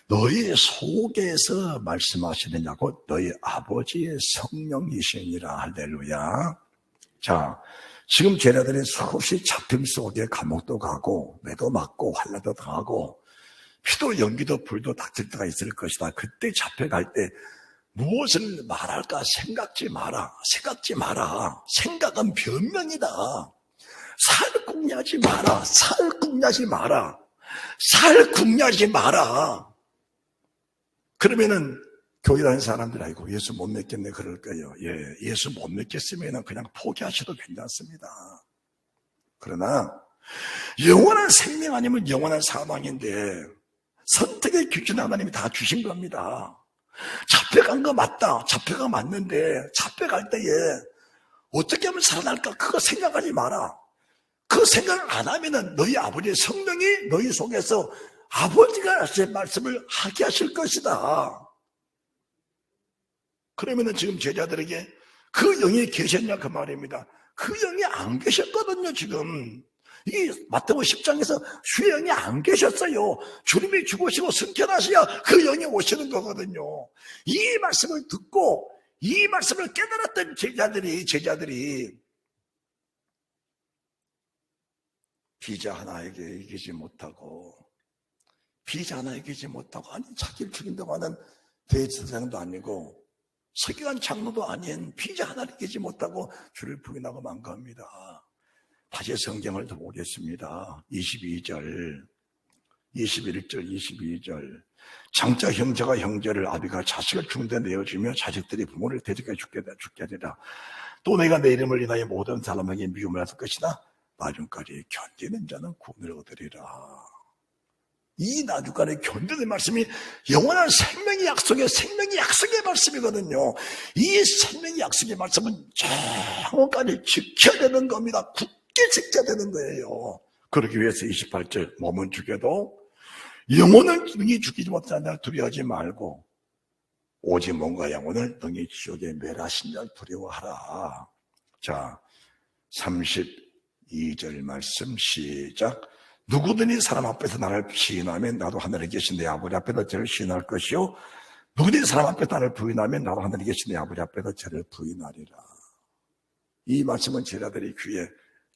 너희 속에서 말씀하시느냐고 너희 아버지의 성령이시니라. 할렐루야. 자, 지금 제자들이 수없이 잡힘 속에 감옥도 가고 매도 맞고 환난도 당하고 피도 연기도 불도 닥칠 때가 있을 것이다. 그때 잡혀갈 때 무엇을 말할까 생각지 마라. 생각은 변명이다. 살 궁리하지 마라. 그러면은 교회 다니는 사람들 아이고 예수 못 믿겠네 그럴 거예요. 예, 예수 못 믿겠으면 그냥 포기하셔도 괜찮습니다. 그러나 영원한 생명 아니면 영원한 사망인데 선택의 기준 하나님이 다 주신 겁니다. 잡혀간 거 맞다. 잡혀가 맞는데 잡혀갈 때에 어떻게 하면 살아날까? 그거 생각하지 마라. 그 생각 안 하면은 너희 아버지의 성령이 너희 속에서 아버지가 하실 말씀을 하게 하실 것이다. 그러면은 지금 제자들에게 그 영이 계셨냐 그 말입니다. 그 영이 안 계셨거든요. 지금 이 마태복음 10장에서 주의 영이 안 계셨어요. 주님이 죽으시고 승천하셔야 그 영이 오시는 거거든요. 이 말씀을 듣고 이 말씀을 깨달았던 제자들이 비자 하나 이기지 못하고 아니 자기를 죽인다고 하는 대제사장도 아니고 서기관 장로도 아닌 비자 하나를 이기지 못하고 주를 부인하고 망가합니다. 다시 성경을 더 보겠습니다. 22절 22절 장자 형제가 형제를 아비가 자식을 죽는데 내어주며 자식들이 부모를 대적해 죽게 되리라. 또 내가 내 이름을 인하여 모든 사람에게 미움을 받을 것이나 나중까지 견디는 자는 구원을 얻으리라. 이 나중까지 견디는 말씀이 영원한 생명의 약속의 말씀이거든요. 이 생명의 약속의 말씀은 영원까지 지켜야 되는 겁니다. 굳게 지켜야 되는 거예요. 그러기 위해서 28절 몸은 죽여도 영혼을 능히 죽이지 못하는 자 두려워하지 말고 오직 몸과 영혼을 능히 지옥에 멸하신 자 두려워하라. 자, 32절 말씀 시작. 누구든지 사람 앞에서 나를 시인하면 나도 하늘에 계신 내 아버지 앞에서 저를 시인할 것이요 누구든지 사람 앞에서 나를 부인하면 나도 하늘에 계신 내 아버지 앞에서 저를 부인하리라. 이 말씀은 제자들이 귀에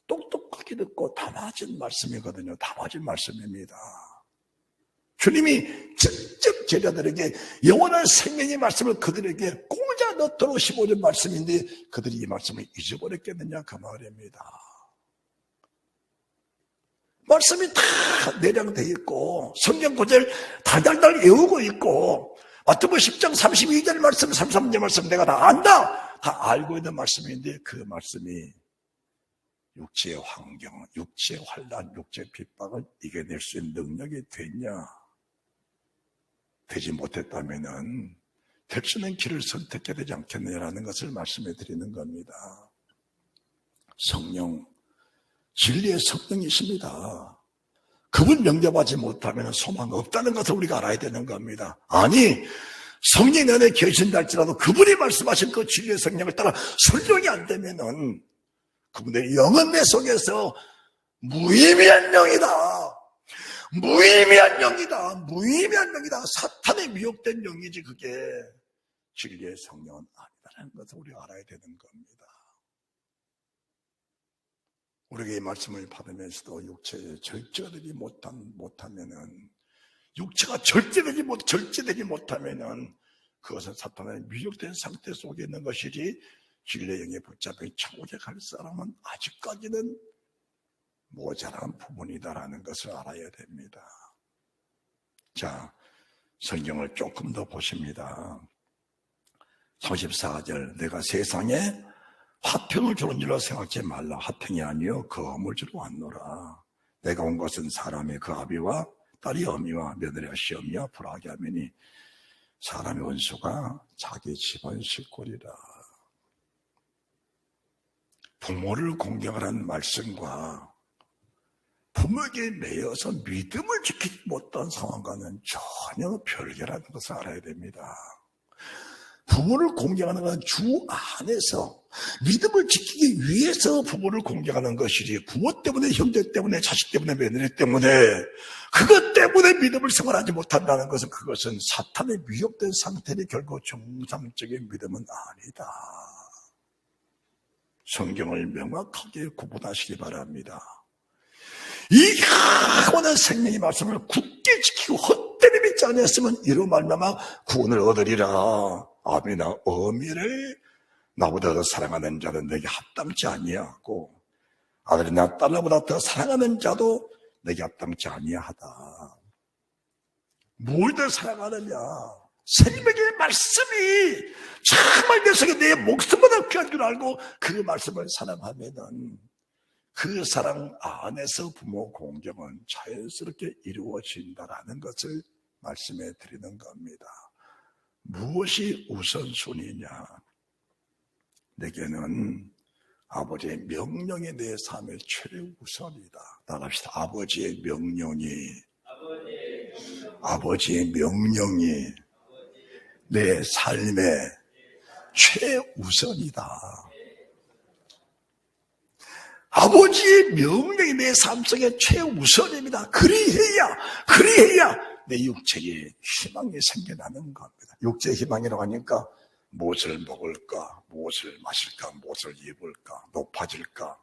똑똑하게 듣고 담아진 말씀이거든요. 담아진 말씀입니다. 주님이 직접 제자들에게 영원한 생명의 말씀을 그들에게 꽂아 넣도록 15절 말씀인데 그들이 이 말씀을 잊어버렸겠느냐 그 말입니다. 말씀이 다 내장되어 있고 성경 구절 달달달 외우고 있고 마태복음 10장 32절 말씀 33절 말씀 내가 다 안다 다 알고 있는 말씀인데 그 말씀이 육체의 환경, 육체의 환난, 육체의 핍박을 이겨낼 수 있는 능력이 됐냐? 되지 못했다면은 될 수 있는 길을 선택해야 되지 않겠느냐라는 것을 말씀해 드리는 겁니다. 성령, 진리의 성령이십니다. 그분 영접하지 못하면 소망 없다는 것을 우리가 알아야 되는 겁니다. 아니, 성령 안에 계신다 할지라도 그분이 말씀하신 그 진리의 성령을 따라 순종이 안 되면은 그분의 영은 내 속에서 무의미한 영이다. 무의미한 영이다. 사탄에 미혹된 영이지 그게 진리의 성령은 아니다라는 것을 우리가 알아야 되는 겁니다. 우리가 이 말씀을 받으면서도 육체에 절제되지 못하면은, 육체가 절제되지 못하면은 그것은 사탄의 미혹된 상태 속에 있는 것이지, 진리의 영에 붙잡혀 천국에 갈 사람은 아직까지는 모자란 부분이다라는 것을 알아야 됩니다. 자, 성경을 조금 더 보십니다. 34절, 내가 세상에 화평을 주는 줄로 생각지 말라. 화평이 아니요 검을 주러 왔노라. 내가 온 것은 사람의 그 아비와 딸이 어미와 며느리가 시어미와 불화하게 하매니 사람의 원수가 자기 집안 식구리라. 부모를 공경하라는 말씀과 부모에게 매여서 믿음을 지키지 못한 상황과는 전혀 별개라는 것을 알아야 됩니다. 부모를 공경하는 건 주 안에서 믿음을 지키기 위해서 부모를 공경하는 것이지, 부모 때문에, 형제 때문에, 자식 때문에, 며느리 때문에, 그것 때문에 믿음을 생활하지 못한다는 것은, 그것은 사탄에 미혹된 상태니 결국 정상적인 믿음은 아니다. 성경을 명확하게 구분하시기 바랍니다. 이 영원한 생명의 말씀을 굳게 지키고 헛되이 믿지 않았으면 이로 말미암아 구원을 얻으리라. 아비나 어미를 나보다 더 사랑하는 자는 내게 합당치 아니하고, 아들이나 딸보다 더 사랑하는 자도 내게 합당치 아니하다. 뭘 더 사랑하느냐? 생명의 말씀이 정말 내 속에 내 목숨보다 귀한 줄 알고 그 말씀을 사랑하면은 그 사랑 안에서 부모 공경은 자연스럽게 이루어진다라는 것을 말씀해 드리는 겁니다. 무엇이 우선순위냐? 내게는 아버지의 명령이 내 삶의 최우선이다. 따라합시다. 아버지의 명령이 내 삶의 최우선이다. 아버지의 명령이 내 삶 속의 최우선입니다. 그리해야 내 육체에 희망이 생겨나는 겁니다. 육체의 희망이라고 하니까 무엇을 먹을까, 무엇을 마실까, 무엇을 입을까, 높아질까,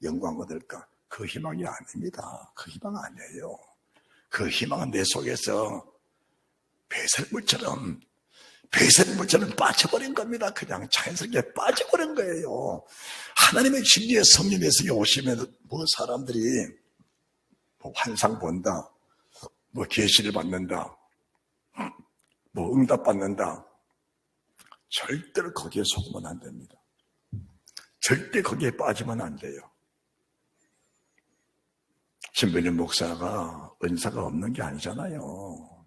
영광 얻을까, 그 희망이 아닙니다. 그 희망 아니에요. 그 희망은 내 속에서 배설물처럼 빠져버린 겁니다. 그냥 자연스럽게 빠져버린 거예요. 하나님의 진리의 성령 내 속에 오시면 사람들이 환상 본다, 계시를 받는다, 응답 받는다. 절대로 거기에 속으면 안 됩니다. 절대 거기에 빠지면 안 돼요. 신변인 목사가 은사가 없는 게 아니잖아요.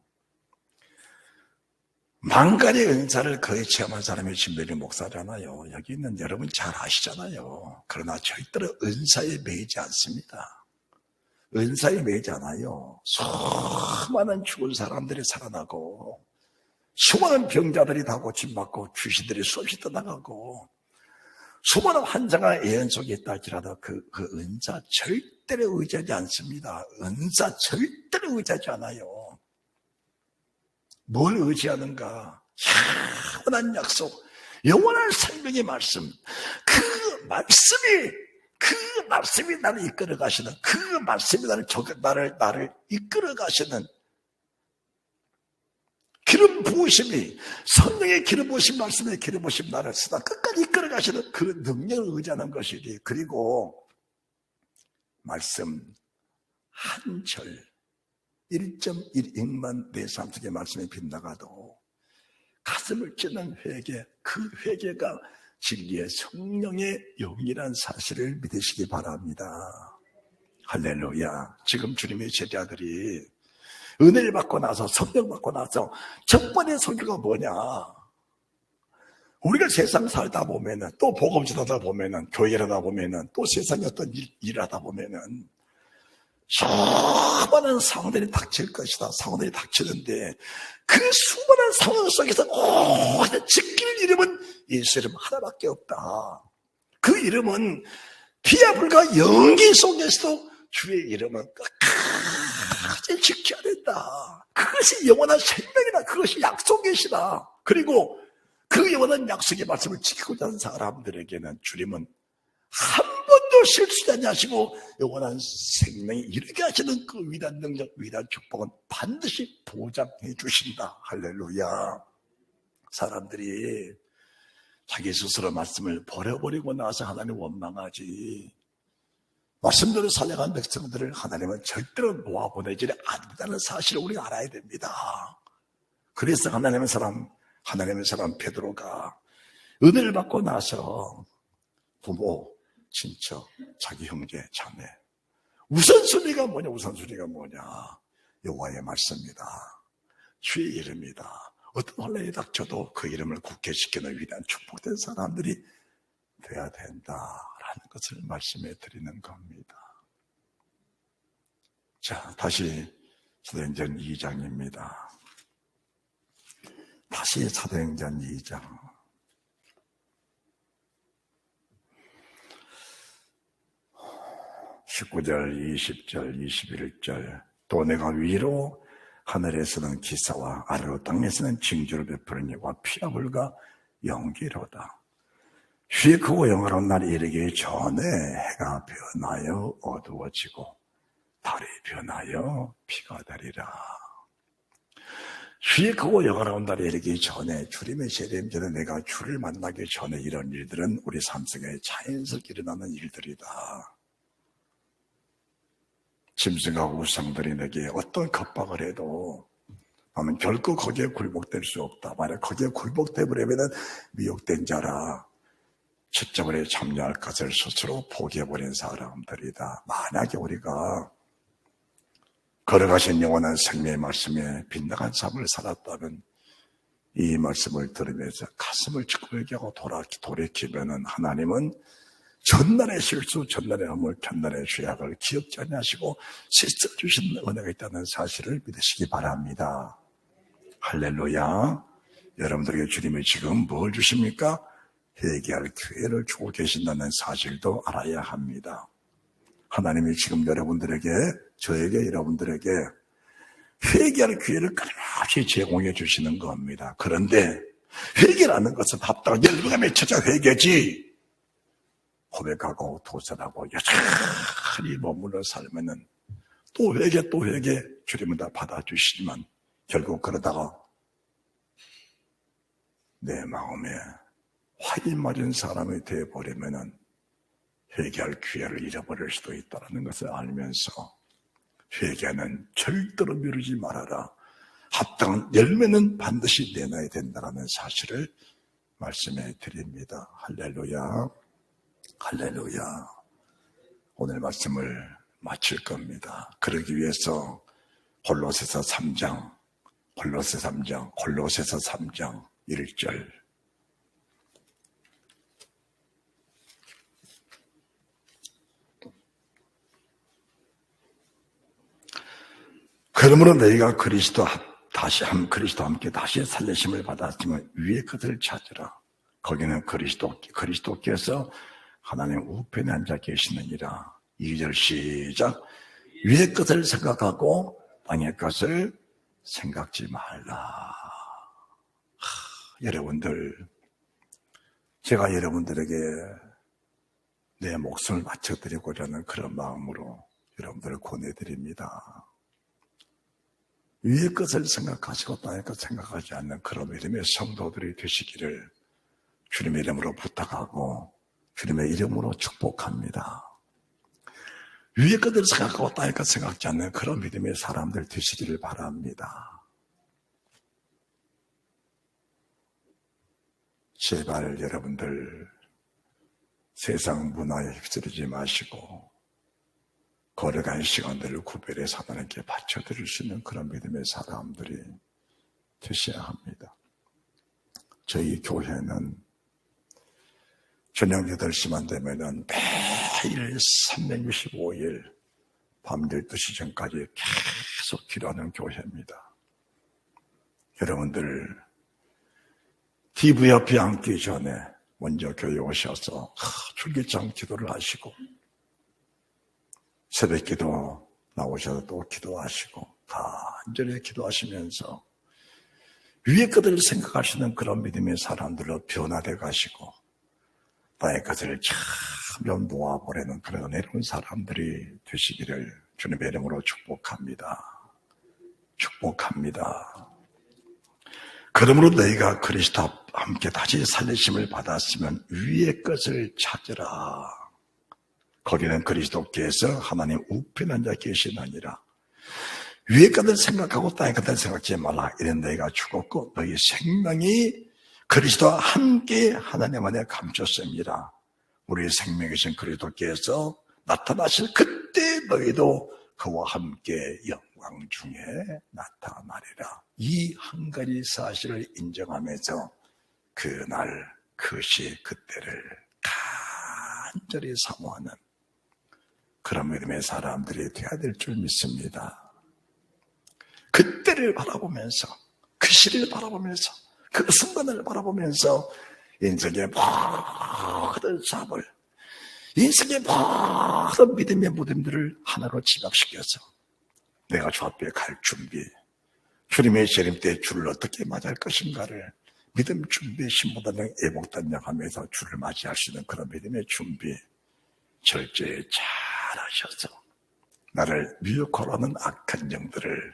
만간의 은사를 거의 체험한 사람이 신변인 목사잖아요. 여기 있는 여러분 잘 아시잖아요. 그러나 절대로 은사에 매이지 않습니다. 은사에 매이지 않아요. 수많은 죽은 사람들이 살아나고, 수많은 병자들이 다 고침받고, 귀신들이 수없이 떠나가고, 수많은 환상과 예언 속에 있다 할지라도 그 은사 절대로 의지하지 않습니다. 은사 절대로 의지하지 않아요. 뭘 의지하는가? 영원한 약속, 영원한 생명의 말씀. 그 말씀이 나를 이끌어 가시는, 그 말씀이 나를 이끌어 가시는 기름 부으심이, 성령의 기름 부으심, 말씀의 기름 부으심, 나를 쓰다 끝까지 이끌어 가시는 그 능력을 의지하는 것이지. 그리고 말씀 한 절, 1.1인만 내 삶 속의 말씀이 빗나가도 가슴을 찌는 회개, 그 회개가 진리의 성령의 영이란 사실을 믿으시기 바랍니다. 할렐루야. 지금 주님의 제자들이 은혜를 받고 나서, 성령 받고 나서 첫 번째 설교가 뭐냐? 우리가 세상 살다 보면은, 또 복음 전하다 보면은, 교회를 하다 보면은, 또 세상에 어떤 일을 하다 보면은 수많은 상황들이 닥칠 것이다. 상황들이 닥치는데 그 수많은 상황 속에서 지킬 이름은 예수 이름 하나밖에 없다. 그 이름은 피와 불과 연기 속에서도 주의 이름은 끝까지 지켜야 된다. 그것이 영원한 생명이다. 그것이 약속이시다. 그리고 그 영원한 약속의 말씀을 지키고자 하는 사람들에게는 주님은 한 번도 실수하지 하시고 영원한 생명이 이르게 하시는 그 위대한 능력, 위대한 축복은 반드시 보장해 주신다. 할렐루야. 사람들이 자기 스스로 말씀을 버려버리고 나서 하나님 원망하지, 말씀대로 살아간 백성들을 하나님은 절대로 놓아보내지 않는다는 사실을 우리가 알아야 됩니다. 그래서 하나님의 사람 베드로가 은혜를 받고 나서 부모, 친척, 자기 형제, 자매, 우선순위가 뭐냐? 여호와의 말씀이다. 주의 이름이다. 어떤 혼란이 닥쳐도 그 이름을 굳게 지키는 위대한 축복된 사람들이 돼야 된다라는 것을 말씀해 드리는 겁니다. 자, 다시 사도행전 2장입니다. 다시 사도행전 2장. 19절, 20절, 21절. 또 내가 위로 하늘에서는 기사와 아래로 땅에서는 징조를 베푸는 이와 피가 불과 연기로다. 주의 크고 영화로운 날이 이르기 전에 해가 변하여 어두워지고 달이 변하여 피가 되리라. 주의 크고 영화로운 날이 이르기 전에, 주님의 재림 전에, 내가 주를 만나기 전에 이런 일들은 우리 삶 속에 자연스럽게 일어나는 일들이다. 짐승과 우상들이 내게 어떤 겁박을 해도 나는 결코 거기에 굴복될 수 없다. 만약 거기에 굴복되버리면 미혹된 자라 채점에 참여할 것을 스스로 포기해버린 사람들이다. 만약에 우리가 걸어가신 영원한 생명의 말씀에 빗나간 삶을 살았다면 이 말씀을 들으면서 가슴을 찌그러기하고 돌이키면 하나님은 전날의 실수, 전날의 허물, 전날의 죄악을 기억지 아니하시고 씻어주신 은혜가 있다는 사실을 믿으시기 바랍니다. 할렐루야. 여러분들에게 주님이 지금 뭘 주십니까? 회개할 기회를 주고 계신다는 사실도 알아야 합니다. 하나님이 지금 여러분들에게, 저에게, 여러분들에게 회개할 기회를 끊임없이 제공해 주시는 겁니다. 그런데 회개라는 것은 합당한 열매가 맺혀져 회개지, 고백하고 도전하고 여전히 머물러 살면은 또 회개 주님은 다 받아주시지만 결국 그러다가 내 마음에 화인 맞은 사람이 되어버리면은 회개할 기회를 잃어버릴 수도 있다는 것을 알면서 회개는 절대로 미루지 말아라. 합당한 열매는 반드시 내놔야 된다는 사실을 말씀해 드립니다. 할렐루야. 할렐루야. 오늘 말씀을 마칠 겁니다. 그러기 위해서 골로새서 3장 1절. 그러므로 너희가 그리스도와 함께 다시 살리심을 받았으면 위의 것을 찾으라. 거기는 그리스도께서 하나님 우편에 앉아 계시느니라. 2절 시작. 위의 것을 생각하고 땅의 것을 생각지 말라. 여러분들, 제가 여러분들에게 내 목숨을 바쳐드리고자 하는 그런 마음으로 여러분들을 권해드립니다. 위의 것을 생각하시고 땅의 것을 생각하지 않는 그런 이름의 성도들이 되시기를 주님의 이름으로 부탁하고 주님의 이름으로 축복합니다. 위의 것을 생각하고 땅의 것을 생각지 않는 그런 믿음의 사람들 되시기를 바랍니다. 제발 여러분들 세상 문화에 휩쓸리지 마시고 거룩한 시간들을 구별해서 하나님께 바쳐드릴 수 있는 그런 믿음의 사람들이 되셔야 합니다. 저희 교회는 저녁 8시만 되면은 매일 365일 밤 12시 전까지 계속 기도하는 교회입니다. 여러분들 TV 옆에 앉기 전에 먼저 교회 오셔서 줄기찬 기도를 하시고 새벽 기도 나오셔서 또 기도하시고 간절히 기도하시면서 위의 것들을 생각하시는 그런 믿음의 사람들로 변화되어 가시고 나의 것을 참 놓아보려는 그런 은혜로운 사람들이 되시기를 주님의 이름으로 축복합니다. 축복합니다. 그러므로 너희가 그리스도와 함께 다시 살리심을 받았으면 위의 것을 찾으라. 거기는 그리스도께서 하나님 우편한 자 계시나니라. 위의 것을 생각하고 땅의 것을 생각하지 말라. 이런 너희가 죽었고 너희 생명이 그리스도와 함께 하나님 안에 감췄습니다. 우리의 생명이신 그리스도께서 나타나실 그때 너희도 그와 함께 영광 중에 나타나리라. 이 한 가지 사실을 인정하면서 그날, 그 시, 그때를 간절히 사모하는 그런 믿음의 사람들이 되어야 될 줄 믿습니다. 그때를 바라보면서, 그 시를 바라보면서, 그 순간을 바라보면서 인생의 모든 삶을, 인생의 모든 믿음의 무덤들을 하나로 집약시켜서 내가 주 앞에 갈 준비, 주님의 재림 때 주를 어떻게 맞이할 것인가를 믿음 준비, 신보단장, 애복단장 하면서 주를 맞이할 수 있는 그런 믿음의 준비 철저히 잘 하셔서 나를 미혹하려 하는 악한 영들을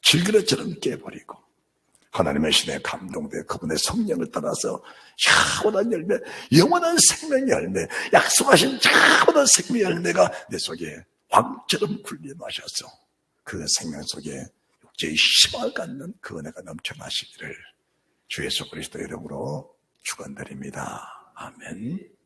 질그릇처럼 깨버리고 하나님의 신에 감동돼 그분의 성령을 따라서 영원한 열매, 영원한 생명의 열매, 약속하신 영원한 생명의 열매가 내 속에 왕처럼 군림하셔서 그 생명 속에 육체의 희망을 갖는 그 은혜가 넘쳐나시기를 주 예수 그리스도 이름으로 축원드립니다. 아멘.